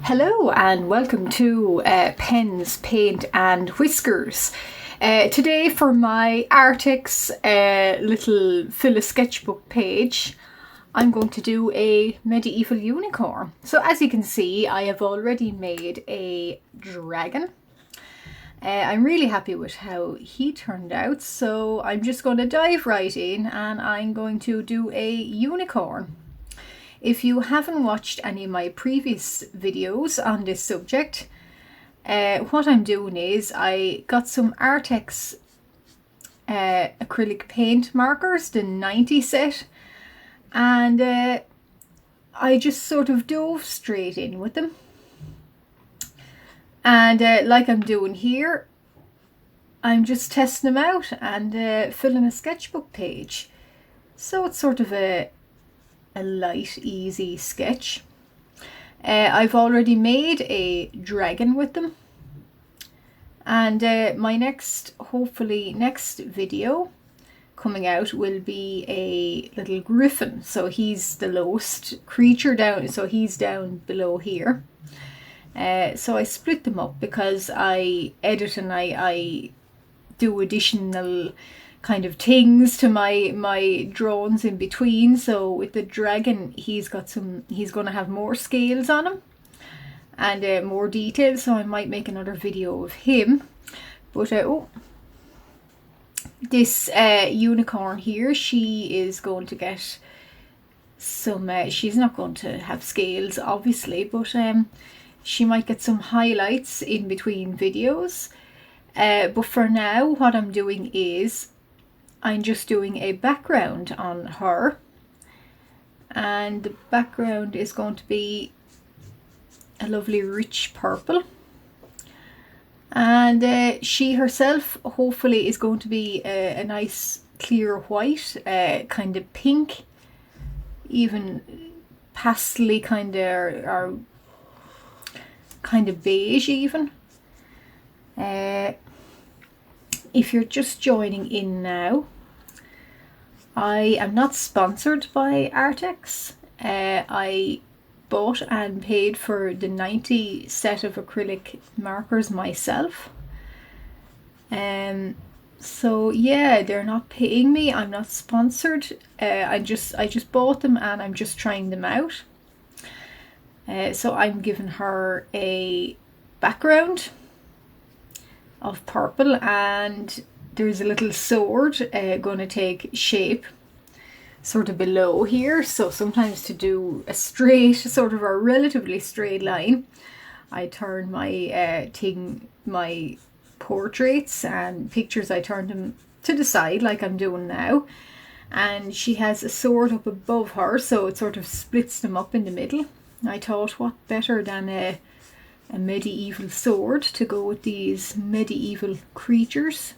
Hello and welcome to Pens, Paint and Whiskers. Today for my Arrtx little filler sketchbook page, I'm going to do a medieval unicorn. So as you can see, I have already made a dragon. I'm really happy with how he turned out, so I'm just going to dive right in and I'm going to do a unicorn. If you haven't watched any of my previous videos on this subject, what I'm doing is I got some Arrtx acrylic paint markers, the 90 set, and I just sort of dove straight in with them. And like I'm doing here, I'm just testing them out and filling a sketchbook page. So it's sort of a light, easy sketch. I've already made a dragon with them, and my hopefully next video coming out will be a little griffin. So he's the lowest creature down, so he's down below here. So I split them up because I edit and I do additional kind of things to my drawings in between. So with the dragon, he's going to have more scales on him and more details, so I might make another video of him. But this unicorn here, she is going to get some she's not going to have scales obviously, but she might get some highlights in between videos. But for now, what I'm doing is I'm just doing a background on her, and the background is going to be a lovely rich purple, and she herself hopefully is going to be a nice clear white, kind of pink, even pastely kind of, or kind of beige even. If you're just joining in now, I am not sponsored by Arrtx. I bought and paid for the 90 set of acrylic markers myself. So yeah, they're not paying me. I'm not sponsored. I just bought them and I'm just trying them out. So I'm giving her a background of purple, and there's a little sword going to take shape sort of below here. So sometimes to do a straight, sort of a relatively straight line, I turn my portraits and pictures, I turn them to the side like I'm doing now, and she has a sword up above her, so it sort of splits them up in the middle. I thought, what better than a medieval sword to go with these medieval creatures.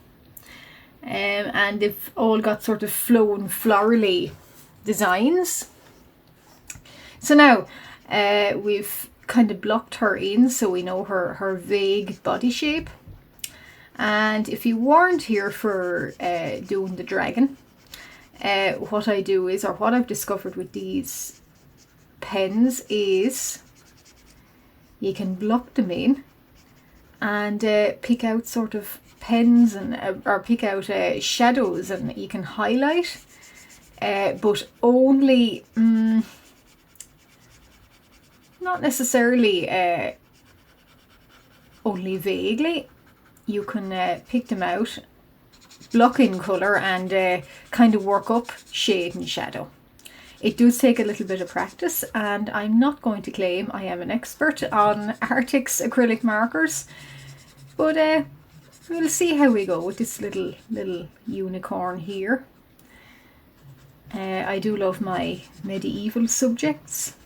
And they've all got sort of flowing florally designs. So now we've kind of blocked her in, so we know her vague body shape. And if you weren't here for doing the dragon, what I do is, or what I've discovered with these pens is, you can block them in and pick out sort of pens and or pick out shadows, and you can highlight, but only not necessarily only vaguely. You can pick them out, block in colour, and kind of work up shade and shadow. It does take a little bit of practice, and I'm not going to claim I am an expert on Arrtx acrylic markers, but we'll see how we go with this little unicorn here. I do love my medieval subjects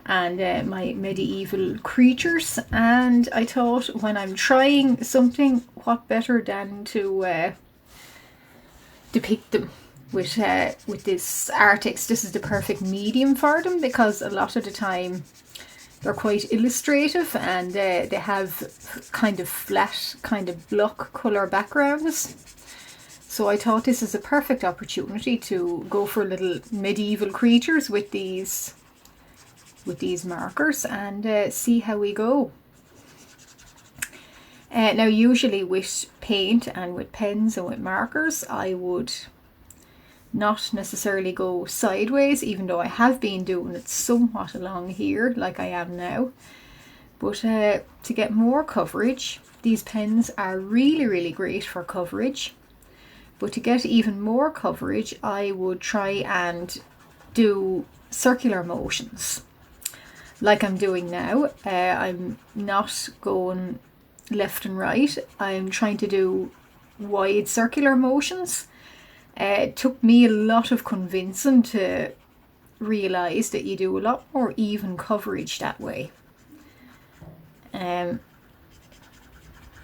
and my medieval creatures, and I thought, when I'm trying something, what better than to depict them with this Arrtx. This is the perfect medium for them, because a lot of the time they're quite illustrative and they have kind of flat, kind of block colour backgrounds. So I thought this is a perfect opportunity to go for little medieval creatures with these with these markers and see how we go. Now usually with paint and with pens and with markers, I would not necessarily go sideways, even though I have been doing it somewhat along here like I am now. But to get more coverage, these pens are really great for coverage. But to get even more coverage, I would try and do circular motions like I'm doing now. I'm not going left and right. I'm trying to do wide circular motions. It took me a lot of convincing to realise that you do a lot more even coverage that way.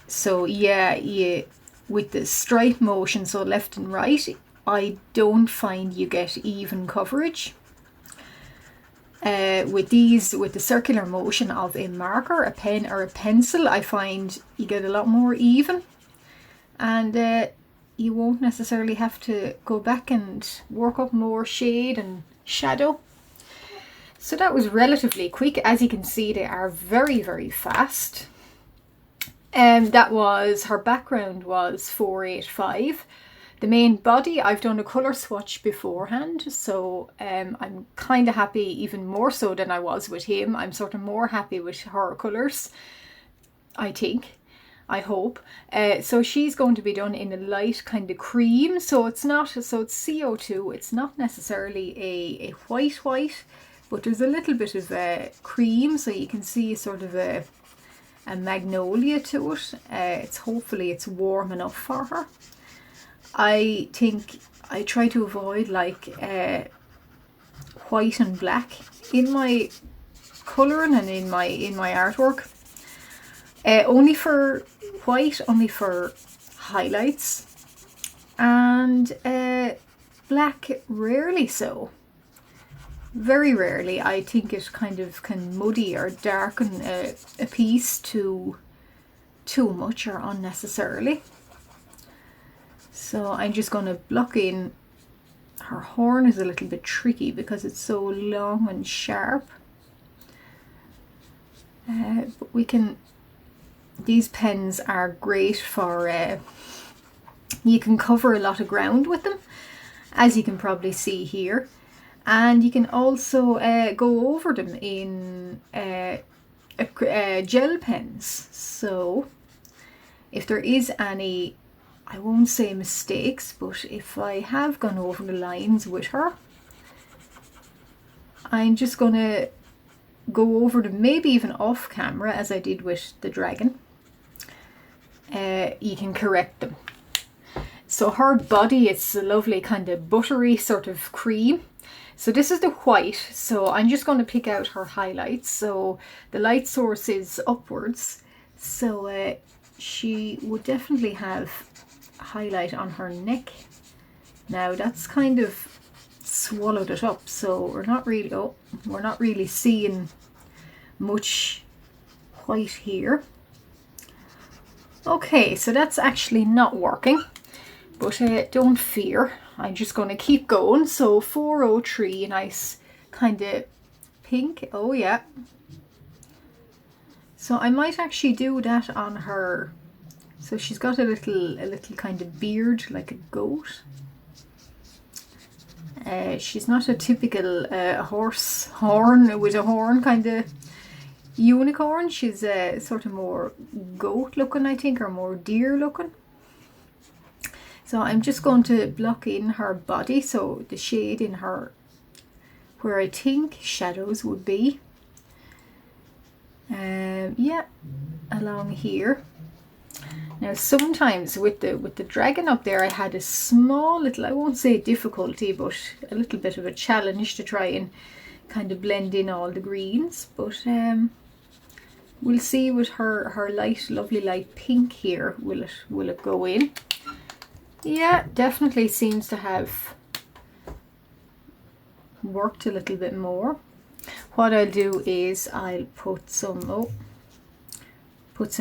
So yeah, with the stripe motion, so left and right, I don't find you get even coverage. With the circular motion of a marker, a pen or a pencil, I find you get a lot more even, and you won't necessarily have to go back and work up more shade and shadow. So that was relatively quick. As you can see, they are very fast. That was, her background was 485. The main body, I've done a colour swatch beforehand, so I'm kind of happy, even more so than I was with him. I'm sort of more happy with her colours, I think, I hope. So she's going to be done in a light kind of cream, so it's CO2, it's not necessarily a white, but there's a little bit of cream, so you can see sort of a magnolia to it. Hopefully it's warm enough for her. I think I try to avoid like white and black in my colouring and in my artwork. Only for white, only for highlights, and black rarely so. Very rarely. I think it kind of can muddy or darken a piece too much or unnecessarily. So I'm just going to block in. Her horn is a little bit tricky because it's so long and sharp. But we can, these pens are great for, you can cover a lot of ground with them, as you can probably see here. And you can also go over them in gel pens. So if there is any, I won't say mistakes, but if I have gone over the lines with her, I'm just going to go over them, maybe even off camera, as I did with the dragon. You can correct them. So her body, it's a lovely kind of buttery sort of cream. So this is the white, so I'm just going to pick out her highlights. So the light source is upwards, so she would definitely have highlight on her neck. Now that's kind of swallowed it up, so we're not really seeing much white here. Okay, so that's actually not working, but don't fear, I'm just going to keep going. So 403, a nice kind of pink. Oh yeah, so I might actually do that on her. So she's got a little kind of beard like a goat. She's not a typical horse horn with a horn kind of unicorn. She's sort of more goat looking, I think, or more deer looking. So I'm just going to block in her body, so the shade in her, where I think shadows would be. Yeah, along here. Now sometimes with the dragon up there, I had a small little, I won't say difficulty, but a little bit of a challenge to try and kind of blend in all the greens. But we'll see with her light, lovely light pink here, will it go in? Yeah, definitely seems to have worked a little bit more. What I'll do is I'll put some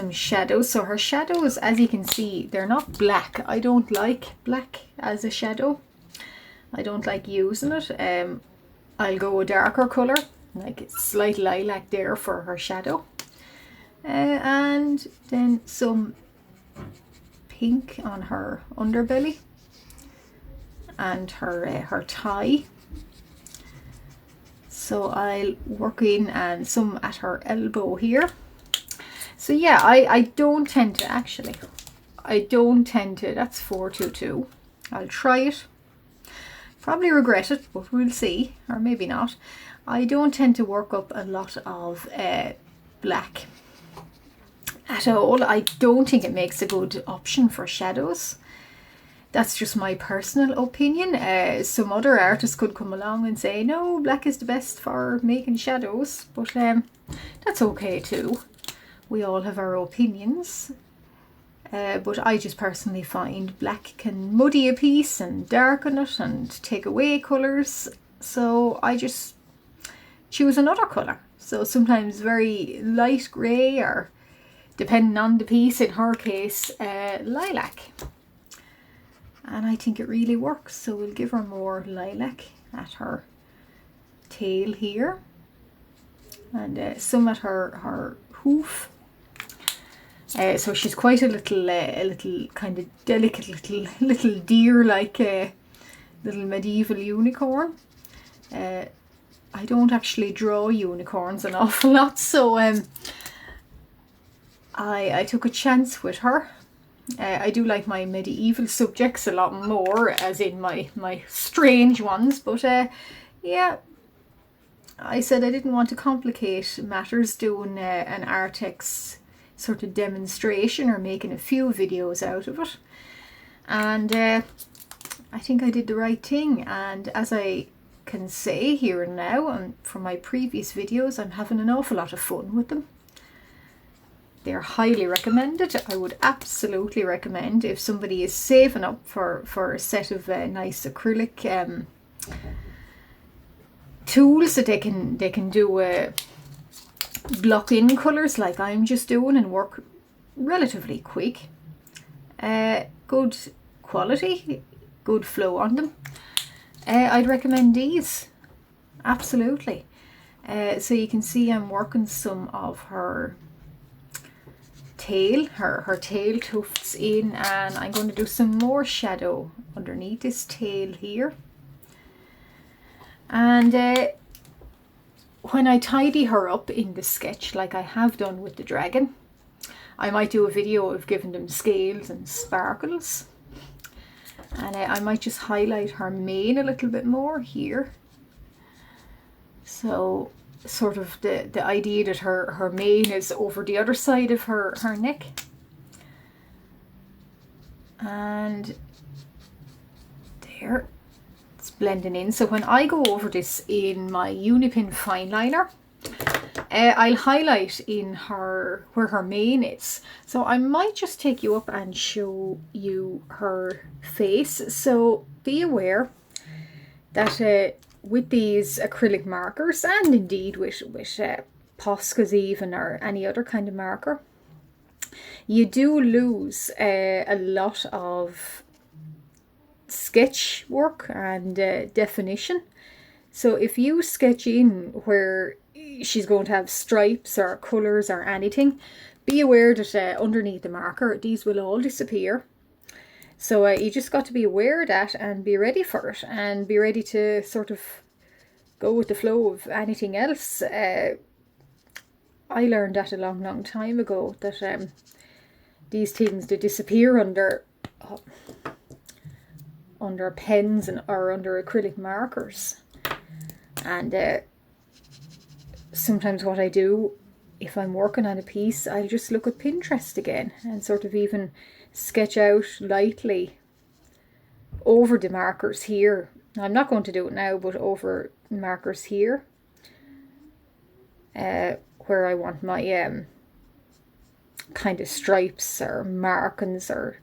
shadows. So her shadows, as you can see, they're not black. I don't like black as a shadow. I don't like using it. I'll go a darker colour, like a slight lilac there for her shadow. And then some pink on her underbelly and her thigh. So I'll work in, and some at her elbow here. So yeah, I don't tend to actually. I don't tend to. That's 422. I'll try it. Probably regret it, but we'll see, or maybe not. I don't tend to work up a lot of black at all. I don't think it makes a good option for shadows. That's just my personal opinion. Some other artists could come along and say, no, black is the best for making shadows, but that's okay too. We all have our opinions. But I just personally find black can muddy a piece and darken it and take away colours. So I just choose another colour. So sometimes very light grey, or depending on the piece, in her case, lilac. And I think it really works. So we'll give her more lilac at her tail here. And some at her hoof. So she's quite a little kind of delicate little deer, like a little medieval unicorn. I don't actually draw unicorns an awful lot, so I took a chance with her. I do like my medieval subjects a lot more, as in my strange ones, but yeah, I said I didn't want to complicate matters doing an Arrtx sort of demonstration or making a few videos out of it, and I think I did the right thing. And as I can say here and now, and from my previous videos, I'm having an awful lot of fun with them. They're highly recommended. I would absolutely recommend, if somebody is saving up for a set of nice acrylic tools that they can do block in colours like I'm just doing and work relatively quick. Good quality, good flow on them. I'd recommend these, absolutely. So you can see I'm working some of her tail, her tail tufts in, and I'm going to do some more shadow underneath this tail here. And when I tidy her up in the sketch, like I have done with the dragon, I might do a video of giving them scales and sparkles. And I might just highlight her mane a little bit more here. So sort of the idea that her mane is over the other side of her neck. And there. Blending in. So when I go over this in my Unipin fine liner, I'll highlight in her where her mane is. So I might just take you up and show you her face. So be aware that with these acrylic markers, and indeed with Poscas even, or any other kind of marker, you do lose a lot of sketch work and definition. So if you sketch in where she's going to have stripes or colours or anything, be aware that underneath the marker these will all disappear. So you just got to be aware of that and be ready for it, and be ready to sort of go with the flow of anything else. I learned that a long time ago, that these things, they disappear under pens or under acrylic markers. And sometimes what I do, if I'm working on a piece, I'll just look at Pinterest again and sort of even sketch out lightly over the markers here. I'm not going to do it now, but over markers here, where I want my kind of stripes or markings or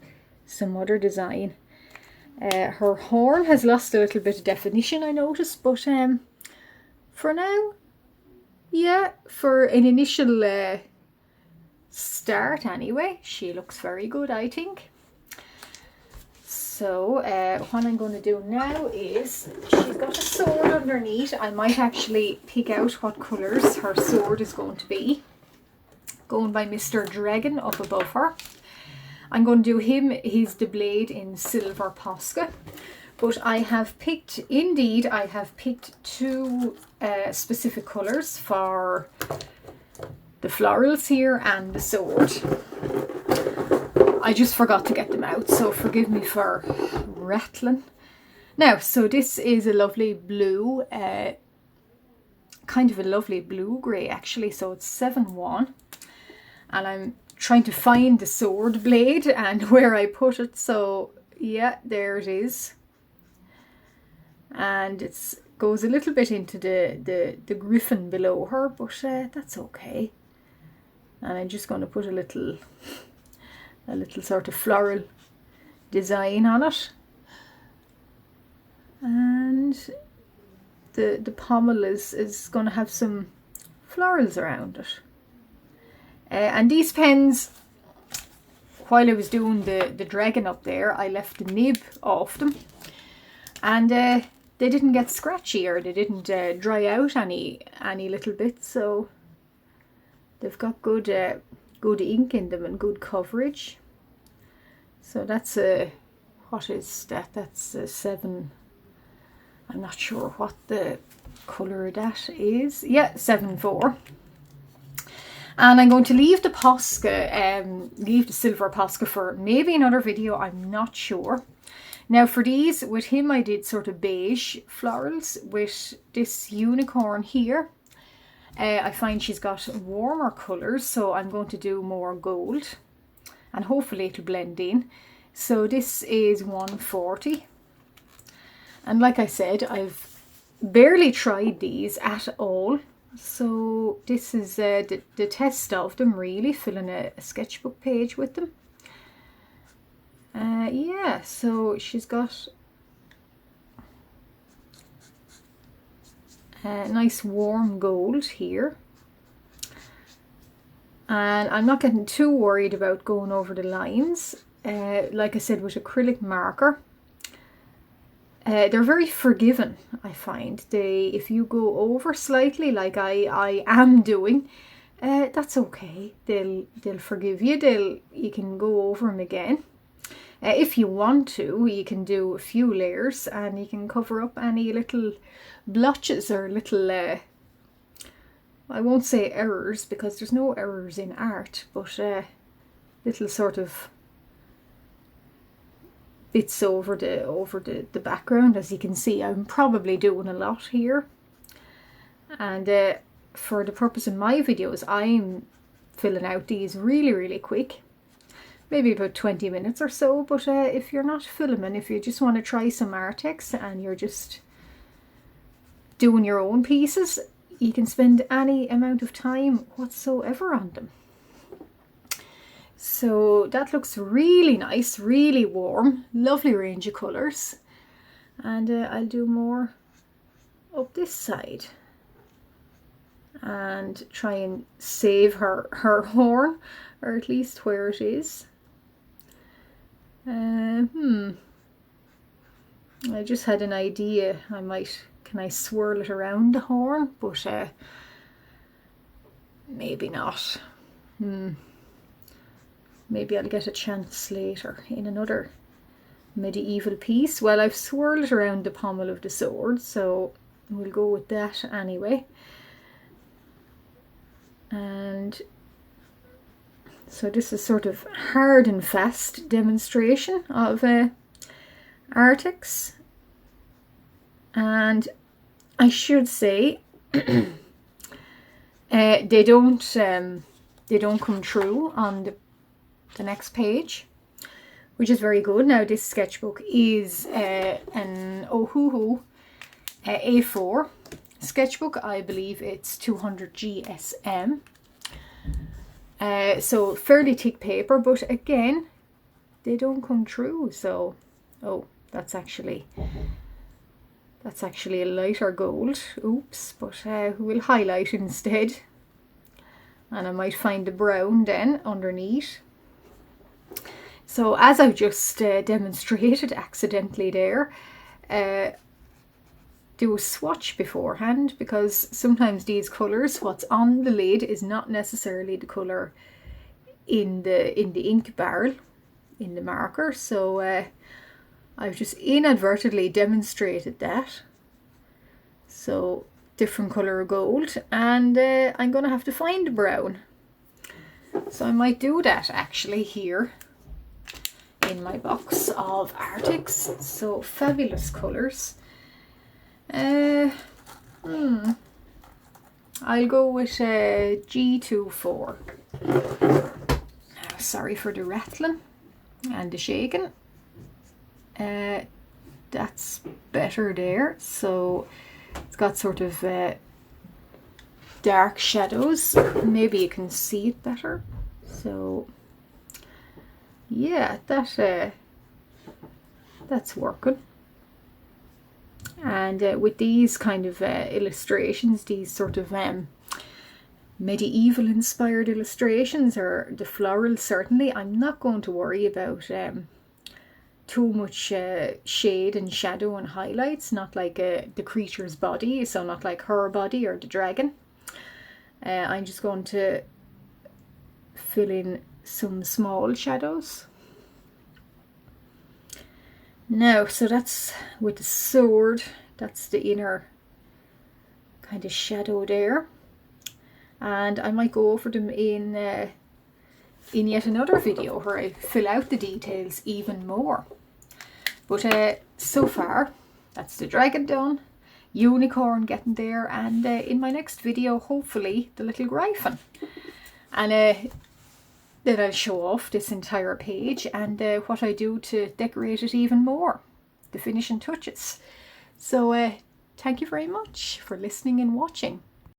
some other design. Her horn has lost a little bit of definition, I noticed, but for now, yeah, for an initial start anyway, she looks very good, I think. So what I'm going to do now is, she's got a sword underneath. I might actually pick out what colours her sword is going to be. Going by Mr. Dragon up above her. I'm going to do his the blade in Silver Posca. But I have picked, indeed, I have picked two specific colours for the florals here and the sword. I just forgot to get them out, so forgive me for rattling. Now, so this is a lovely blue, kind of a lovely blue-grey actually, so it's 7-1. And I'm trying to find the sword blade and where I put it, so yeah, there it is. And it goes a little bit into the griffin below her, but that's okay. And I'm just going to put a little sort of floral design on it. And the pommel is going to have some florals around it. And these pens, while I was doing the dragon up there, I left the nib off them. And they didn't get scratchy, or they didn't dry out any little bits, so they've got good ink in them and good coverage. So that's what is that? That's a 7. I'm not sure what the colour that is. Yeah, 7-4. And I'm going to leave the Posca, leave the Silver Posca for maybe another video. I'm not sure. Now for these, with him I did sort of beige florals. With this unicorn here, I find she's got warmer colours, so I'm going to do more gold. And hopefully it'll blend in. So this is 140. And like I said, I've barely tried these at all. So this is the test of them, really, filling a sketchbook page with them. Yeah, so she's got a nice warm gold here. And I'm not getting too worried about going over the lines. Like I said, with acrylic marker, they're very forgiving, I find. If you go over slightly, like I am doing, that's okay. They'll forgive you. You can go over them again. If you want to, you can do a few layers and you can cover up any little blotches or little, I won't say errors because there's no errors in art, but little sort of bits over the background. As you can see, I'm probably doing a lot here. And for the purpose of my videos, I'm filling out these really, really quick. Maybe about 20 minutes or so, but if you're not filming, if you just want to try some Arrtx and you're just doing your own pieces, you can spend any amount of time whatsoever on them. So that looks really nice, really warm, lovely range of colours. And I'll do more up this side and try and save her horn, or at least where it is. I just had an idea. Can I swirl it around the horn? But maybe not. Maybe I'll get a chance later in another medieval piece. Well, I've swirled it around the pommel of the sword, so we'll go with that anyway. And so this is sort of hard and fast demonstration of Arrtx. And I should say they don't come true on the next page, which is very good. Now this sketchbook is an Ohuhu A4 sketchbook. I believe it's 200 GSM. So fairly thick paper, but again, they don't come true. So, oh, that's actually a lighter gold. Oops, but we'll highlight instead. And I might find the brown then underneath. So as I've just demonstrated accidentally there, do a swatch beforehand, because sometimes these colours, what's on the lid is not necessarily the colour in the ink barrel, in the marker. So I've just inadvertently demonstrated that. So different colour of gold, and I'm going to have to find the brown. So I might do that actually here in my box of Arrtx. So fabulous colours. I'll go with G24. Now, sorry for the rattling and the shaking. That's better there. So it's got sort of dark shadows. Maybe you can see it better. So yeah, that's working. And with these kind of illustrations, these sort of medieval inspired illustrations, or the florals certainly, I'm not going to worry about too much shade and shadow and highlights, not like the creature's body, so not like her body or the dragon. I'm just going to fill in some small shadows. Now, so that's with the sword, that's the inner kind of shadow there. And I might go over them in yet another video where I fill out the details even more. But so far, that's the dragon done, unicorn getting there, and in my next video, hopefully, the little griffin. And then I'll show off this entire page and what I do to decorate it even more, the finishing touches. So thank you very much for listening and watching.